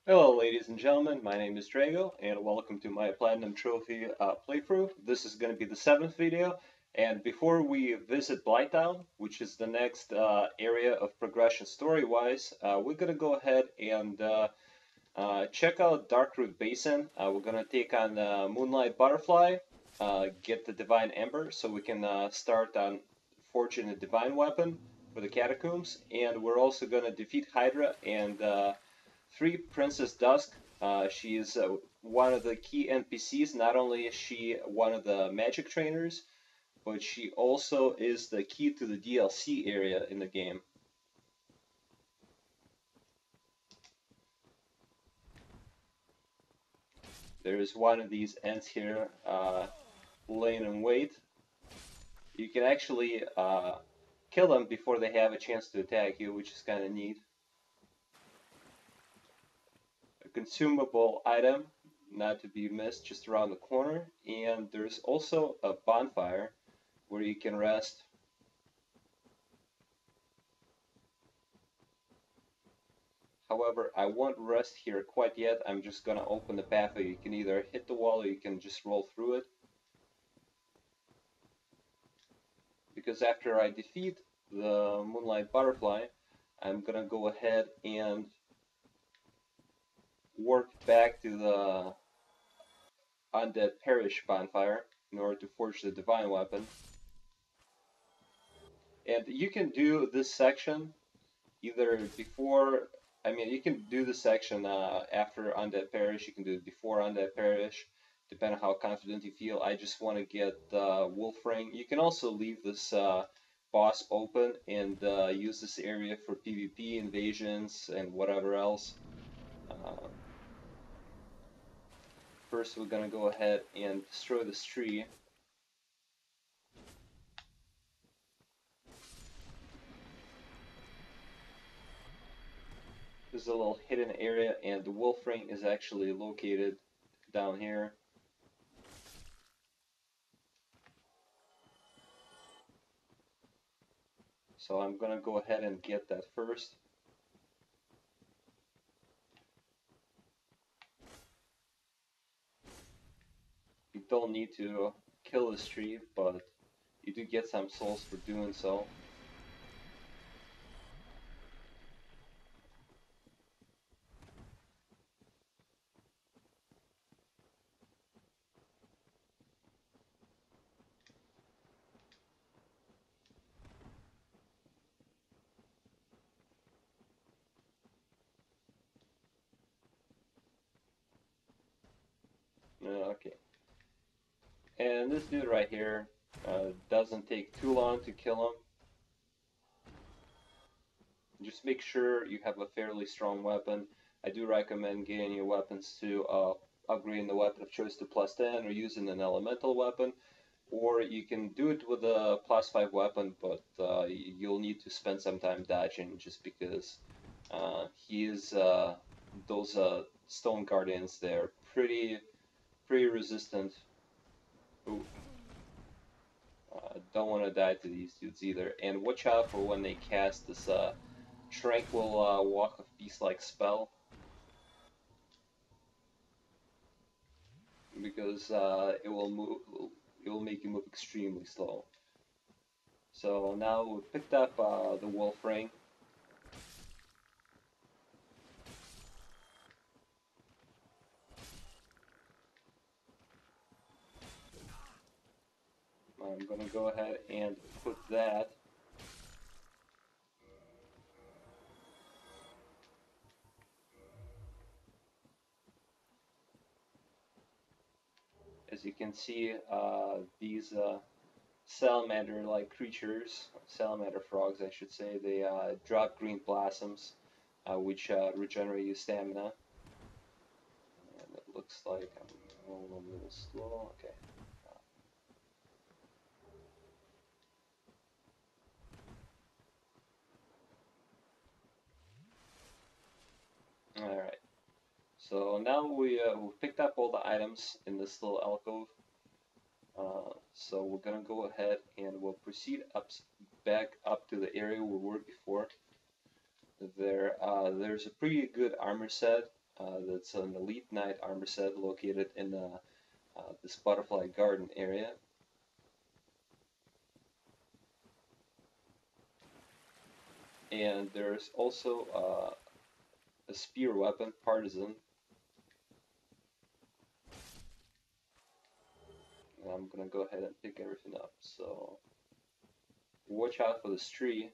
Hello ladies and gentlemen, my name is Drago and welcome to my Platinum Trophy playthrough. This is going to be the 7th video, and before we visit Blighttown, which is the next area of progression story-wise, we're going to go ahead and check out Darkroot Basin. We're going to take on Moonlight Butterfly, get the Divine Ember so we can start on forging a Divine Weapon for the Catacombs, and we're also going to defeat Hydra and Three Princess Dusk. She is one of the key NPCs. Not only is she one of the magic trainers, but she also is the key to the DLC area in the game. There's one of these ants here laying in wait. You can actually kill them before they have a chance to attack you, which is kind of neat. A consumable item, not to be missed, just around the corner. And there's also a bonfire where you can rest. However, I won't rest here quite yet. I'm just gonna open the pathway. You can either hit the wall or you can just roll through it. Because after I defeat the Moonlight Butterfly, I'm gonna go ahead and work back to the Undead Parish bonfire in order to forge the Divine Weapon. And you can do this section either before, you can do this section after Undead Parish, you can do it before Undead Parish, depending on how confident you feel. I just want to get Wolf Ring. You can also leave this boss open and use this area for PvP, invasions, and whatever else. First, we're going to go ahead and destroy this tree. This is a little hidden area, and the Wolf Ring is actually located down here. So I'm gonna go ahead and get that first. You don't need to kill this tree, but you do get some souls for doing so. Okay. And this dude right here doesn't take too long to kill him. Just make sure you have a fairly strong weapon. I do recommend getting your weapons to upgrading the weapon of choice to +10 or using an elemental weapon. Or you can do it with a +5 weapon, but you'll need to spend some time dodging just because those stone guardians, they're pretty resistant. Ooh. Don't want to die to these dudes either. And watch out for when they cast this tranquil walk of peace-like spell, because it will make you move extremely slow. So now we've picked up the wolf ring. I'm gonna go ahead and put that. As you can see, these salamander-like creatures, salamander frogs I should say, they drop green blossoms, which regenerate your stamina. And it looks like I'm going a little slow. Okay. Alright. So now we've picked up all the items in this little alcove. So we're gonna go ahead and we'll proceed back up to the area we were before. There's a pretty good armor set That's an elite knight armor set located in this butterfly garden area. And there's also a spear weapon, partisan. And I'm gonna go ahead and pick everything up. So watch out for this tree.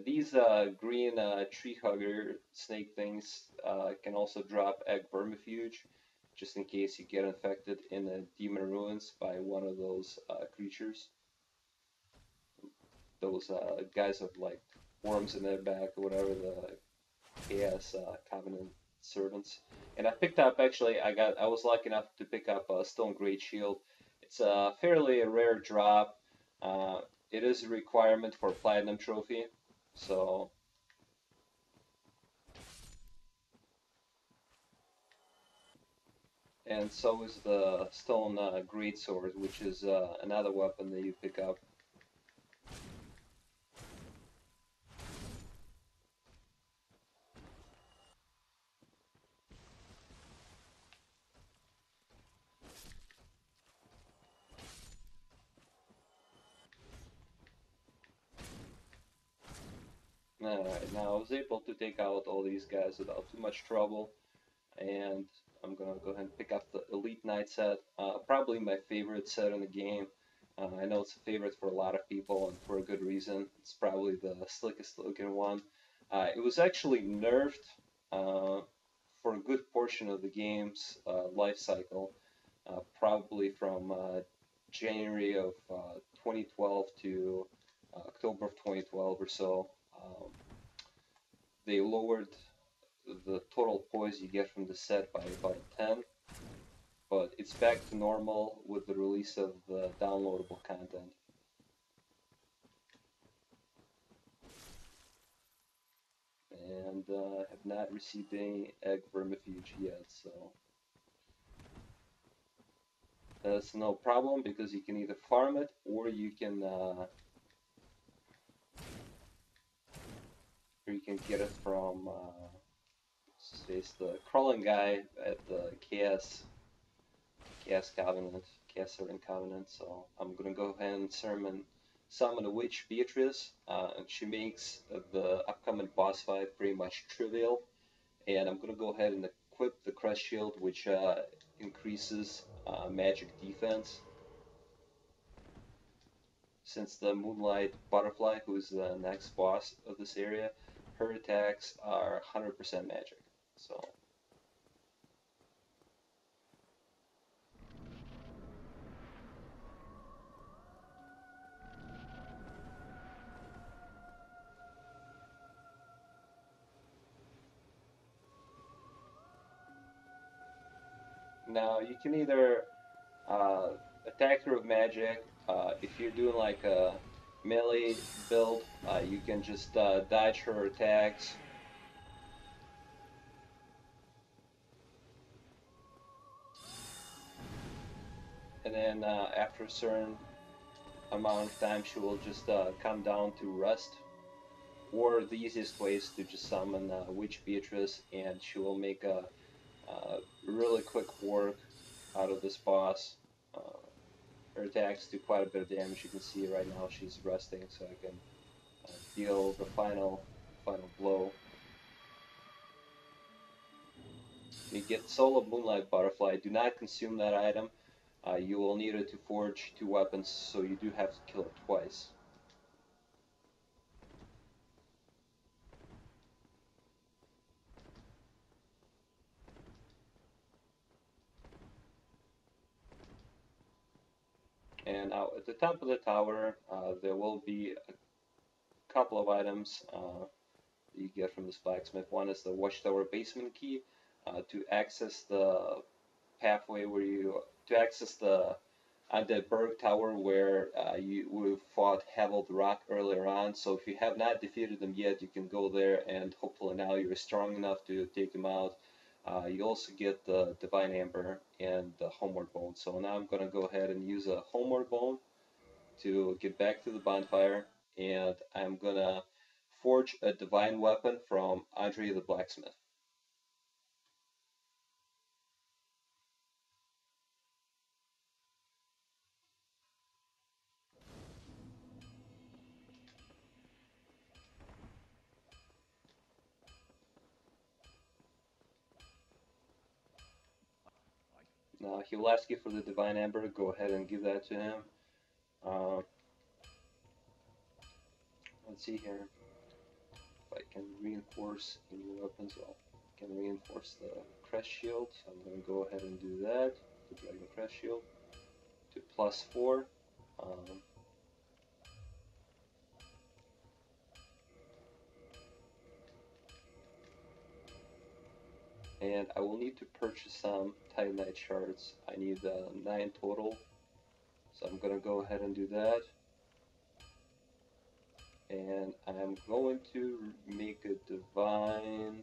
These green tree hugger snake things can also drop egg vermifuge, just in case you get infected in the demon ruins by one of those creatures. Those guys with like worms in their back or whatever, the chaos covenant servants. And I picked up, actually, I was lucky enough to pick up a stone great shield. It's a fairly rare drop. Uh, it is a requirement for platinum trophy, so and so is the stone greatsword, which is another weapon that you pick up. Alright, now I was able to take out all these guys without too much trouble, and I'm gonna go ahead and pick up the Elite Knight set, probably my favorite set in the game. I know it's a favorite for a lot of people, and for a good reason. It's probably the slickest looking one. It was actually nerfed for a good portion of the game's life cycle, probably from January of 2012 to October of 2012 or so. They lowered the total poise you get from the set by about 10, but it's back to normal with the release of the downloadable content. And have not received any egg vermifuge yet, so that's no problem because you can either farm it or you can get it from it's the crawling guy at the Chaos Covenant, Chaos Servant Covenant. So I'm gonna go ahead and summon a witch Beatrice, and she makes the upcoming boss fight pretty much trivial. And I'm gonna go ahead and equip the Crest Shield, which increases magic defense. Since the Moonlight Butterfly, who's the next boss of this area, her attacks are 100% magic. So now you can either attack her with magic. If you're doing like a melee build, you can just dodge her attacks. And then after a certain amount of time, she will just come down to rest. Or the easiest way is to just summon Witch Beatrice, and she will make a really quick work out of this boss. Uh, her attacks do quite a bit of damage. You can see right now she's resting, so I can deal the final blow. You get Soul of Moonlight Butterfly. Do not consume that item. You will need it to forge 2 weapons, so you do have to kill it twice. And now at the top of the tower, there will be a couple of items you get from this blacksmith. One is the Watchtower basement key to access the pathway to access the Undead Berg Tower where we fought Haveled Rock earlier on. So if you have not defeated them yet, you can go there, and hopefully now you're strong enough to take them out. You also get the Divine Amber and the Homeward Bone. So now I'm going to go ahead and use a Homeward Bone to get back to the bonfire, and I'm going to forge a divine weapon from Andre the Blacksmith. Now he'll ask you for the divine amber. Go ahead and give that to him. Uh, let's see here. If I can reinforce any weapons, well, I can reinforce the crest shield. So I'm going to go ahead and do that. The dragon crest shield to +4. Um, and I will need to purchase some Titanite shards. I need 9 total, so I'm gonna go ahead and do that. And I'm going to make a divine.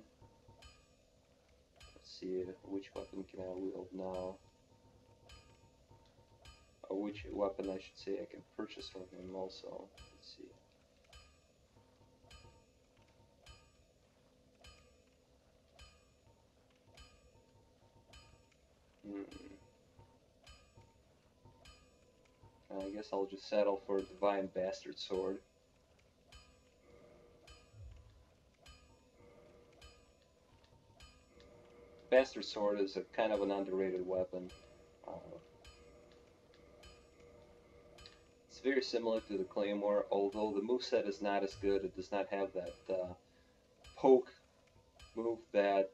Let's see, which weapon can I wield now? Or which weapon I should say I can purchase from him also. Let's see. I guess I'll just settle for a divine bastard sword. Bastard sword is a kind of an underrated weapon. It's very similar to the Claymore, although the moveset is not as good. It does not have that poke move that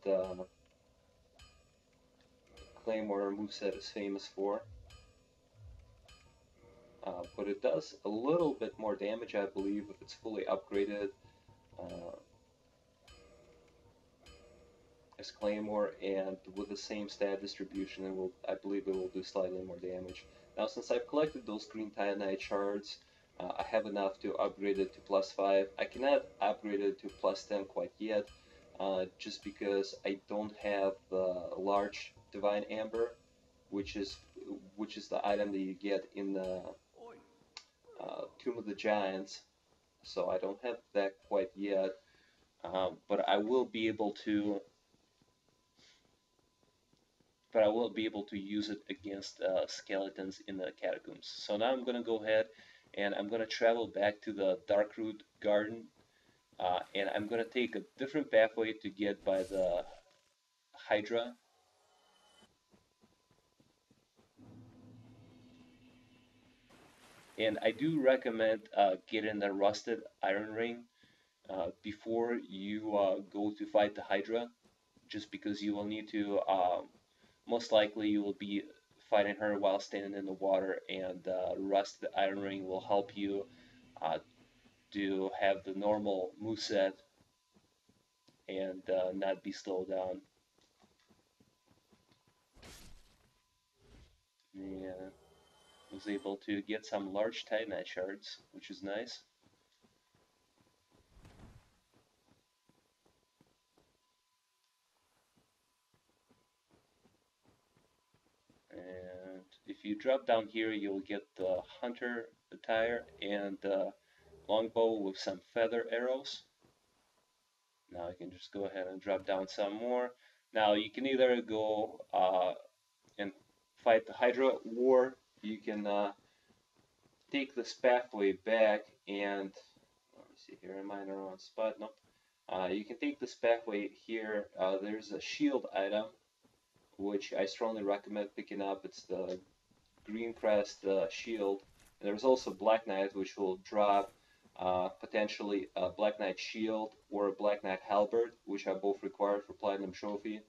Claymore moveset is famous for. But it does a little bit more damage, I believe, if it's fully upgraded as Claymore, and with the same stat distribution, I believe it will do slightly more damage. Now, since I've collected those green Titanite shards, I have enough to upgrade it to +5. I cannot upgrade it to +10 quite yet, just because I don't have the large divine amber, which is the item that you get in the Tomb of the Giants. So I don't have that quite yet, but I will be able to. But I will be able to use it against skeletons in the catacombs. So now I'm going to go ahead and I'm going to travel back to the Darkroot Garden, and I'm going to take a different pathway to get by the hydra. And I do recommend getting the rusted iron ring before you go to fight the hydra, just because you will need to most likely you will be fighting her while standing in the water, and rusted iron ring will help you to have the normal moveset and not be slowed down. Yeah, was able to get some large Titanite shards, which is nice. And if you drop down here, you'll get the hunter attire and the longbow with some feather arrows. Now I can just go ahead and drop down some more. Now you can either go and fight the hydra, or you can take this pathway back and let me see here, am I in the wrong spot? No. You can take this pathway here. There's a shield item which I strongly recommend picking up. It's the green crest shield. And there's also Black Knight, which will drop potentially a Black Knight shield or a Black Knight halberd, which are both required for Platinum Trophy.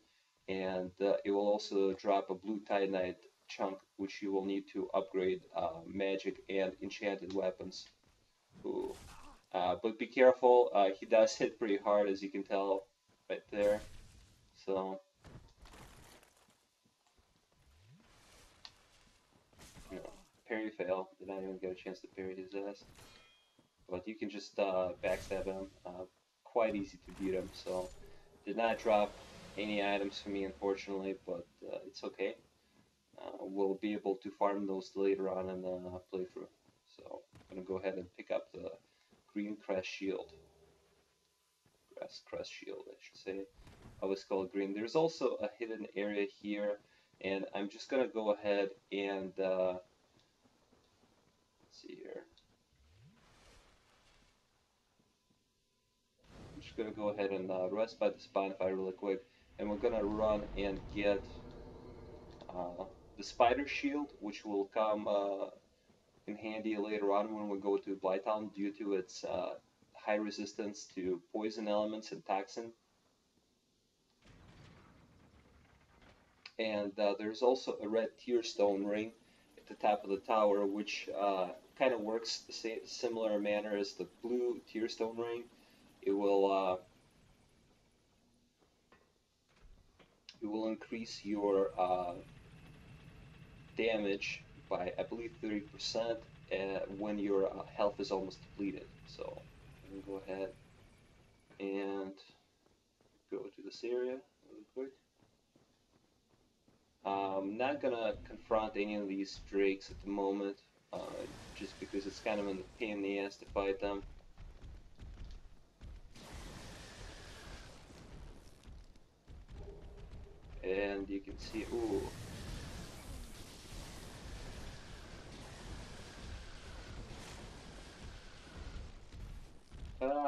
And it will also drop a blue Titanite chunk, which you will need to upgrade magic and enchanted weapons. Ooh. But be careful, he does hit pretty hard, as you can tell right there. So, parry fail. Did not even get a chance to parry his ass. But you can just backstab him. Quite easy to beat him. So, did not drop any items for me, unfortunately, but it's okay. We'll be able to farm those later on in the playthrough. So, I'm going to go ahead and pick up the green crest shield. crust shield, I should say. I always call it green. There's also a hidden area here, and I'm just gonna go ahead and let's see here. I'm just gonna go ahead and rest by this bonfire really quick, and we're gonna run and get the spider shield, which will come in handy later on when we go to Blighttown due to its high resistance to poison elements and toxin. And there's also a red tearstone ring at the top of the tower, which kind of works the similar manner as the blue tearstone ring. It will increase your damage by, I believe, 30% when your health is almost depleted. So I'm gonna go ahead and go to this area really quick. I'm not gonna confront any of these drakes at the moment, just because it's kind of a pain in the ass to fight them. And you can see, ooh.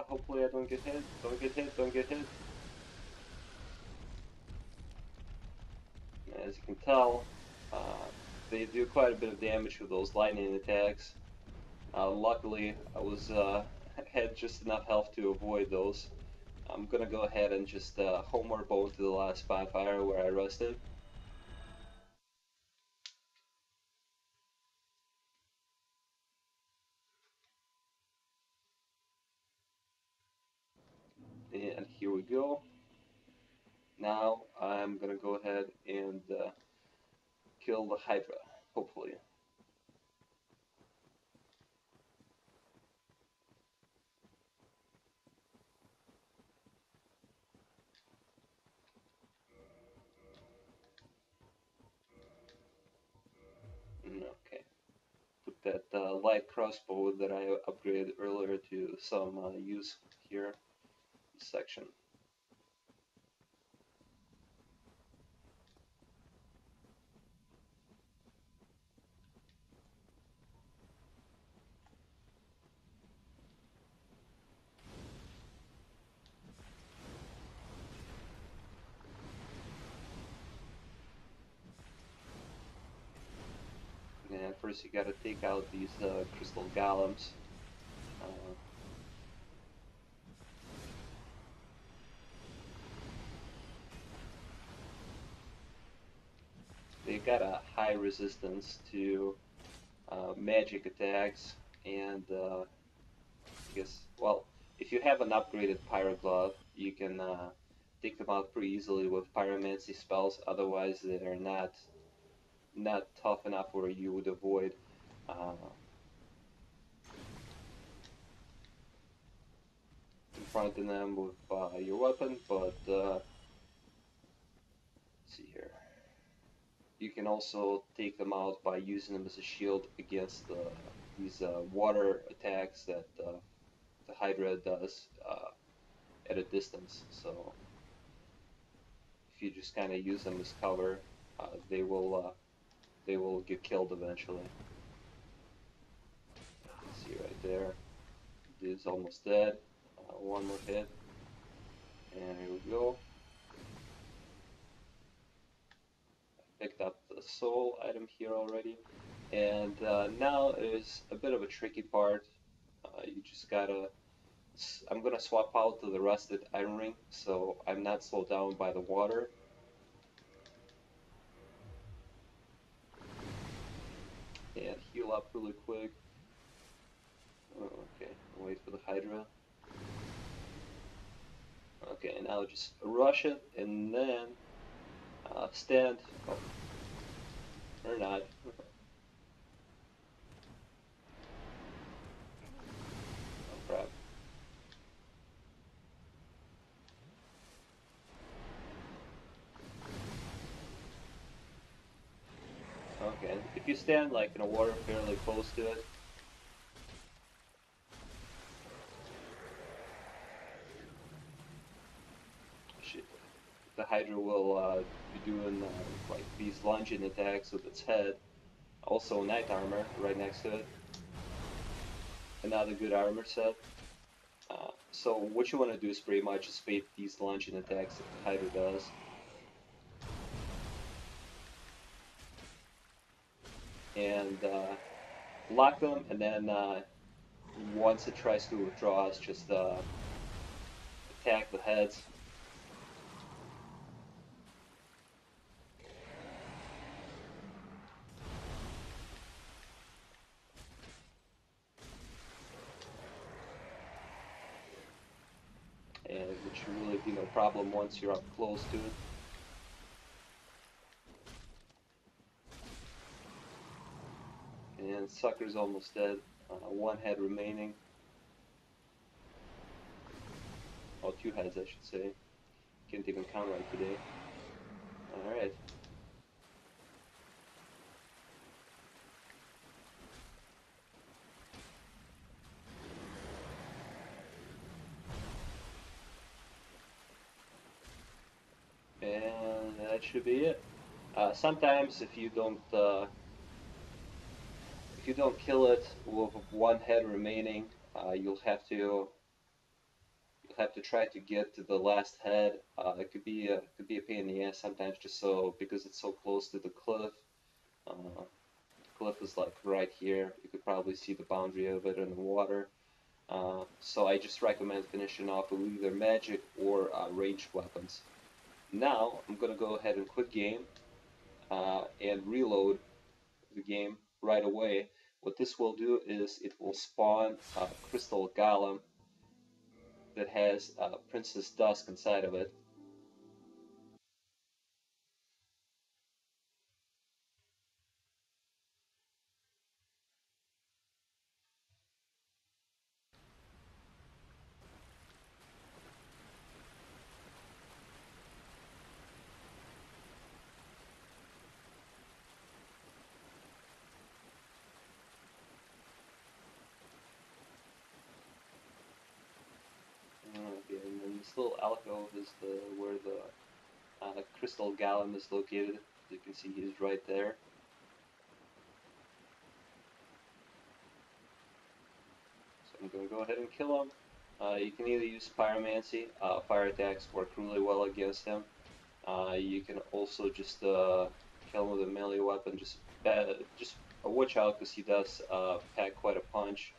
Hopefully I don't get hit. Don't get hit, don't get hit. As you can tell, they do quite a bit of damage with those lightning attacks. Luckily, I had just enough health to avoid those. I'm gonna go ahead and just homeward bow to the last bonfire where I rested. And here we go. Now I'm gonna go ahead and kill the hydra, hopefully. Okay. Put that light crossbow that I upgraded earlier to some use here in this section. And first you gotta take out these crystal golems. They got a high resistance to magic attacks, and I guess, well, if you have an upgraded Pyro Glove, you can take them out pretty easily with pyromancy spells. Otherwise, they're not tough enough where you would avoid confronting them with your weapon. But let's see here. You can also take them out by using them as a shield against these water attacks that the Hydra does at a distance. So if you just kind of use them as cover, they will get killed eventually. You can see right there, dude's almost dead. One more hit, and here we go. Picked up the soul item here already, and now is a bit of a tricky part. You just gotta. I'm gonna swap out to the rusted iron ring, so I'm not slowed down by the water. And heal up really quick. Oh, okay, wait for the hydra. Okay, now just rush it and then stand. Oh. Or not. Oh crap. Okay, if you stand like in a water fairly close to it, the hydra will be doing like these lunging attacks with its head. Also knight armor right next to it. Another good armor set. So what you want to do is pretty much just bait these lunging attacks that the hydra does. And lock them, and then once it tries to withdraw us, just attack the heads. And it should really be no problem once you're up close to it. And Sucker's almost dead. One head remaining. Oh, two heads, I should say. Can't even count right today. Alright. And that should be it. Sometimes if you don't kill it with one head remaining, you'll have to try to get to the last head. It could be a pain in the ass sometimes, just so because it's so close to the cliff. The cliff is like right here. You could probably see the boundary of it in the water. So I just recommend finishing off with either magic or ranged weapons. Now I'm gonna go ahead and quit game and reload the game right away. What this will do is it will spawn a crystal golem that has Princess Dusk inside of it. Okay, and then this little alcove is where the crystal golem is located. As you can see, he's right there. So I'm going to go ahead and kill him. You can either use pyromancy. Fire attacks work really well against him. You can also just kill him with a melee weapon. Just watch out because he does pack quite a punch.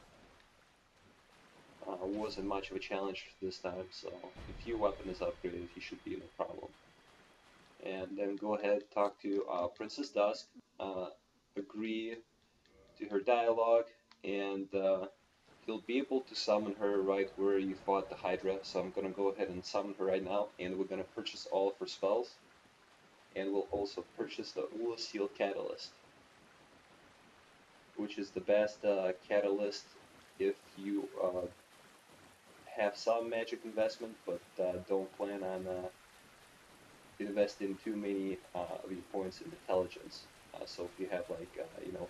Wasn't much of a challenge this time, so if your weapon is upgraded, he should be no problem. And then go ahead, talk to Princess Dusk, agree to her dialogue, and you'll be able to summon her right where you fought the Hydra. So I'm gonna go ahead and summon her right now, and we're gonna purchase all of her spells, and we'll also purchase the Ula Seal Catalyst, which is the best catalyst if you have some magic investment, but don't plan on investing too many of your points in intelligence. So if you have like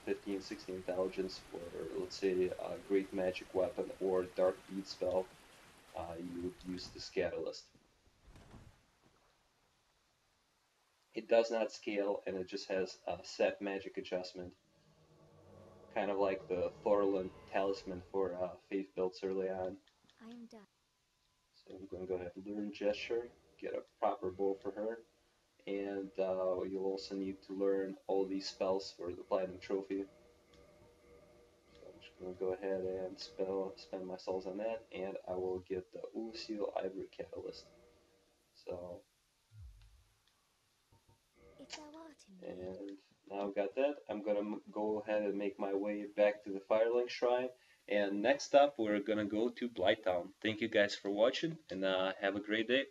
15, 16 intelligence for, let's say, a great magic weapon or dark bead spell, you would use this catalyst. It does not scale, and it just has a set magic adjustment, kind of like the Thorlund talisman for faith builds early on. I am done. So I'm going to go ahead and learn gesture, get a proper bow for her, and you'll also need to learn all these spells for the Platinum Trophy. So I'm just going to go ahead and spend my souls on that, and I will get the Usil Ivory Catalyst. So, If thou art in need. and now I've got that, I'm going to go ahead and make my way back to the Firelink Shrine. And next up, we're going to go to Blighttown. Thank you guys for watching, and have a great day.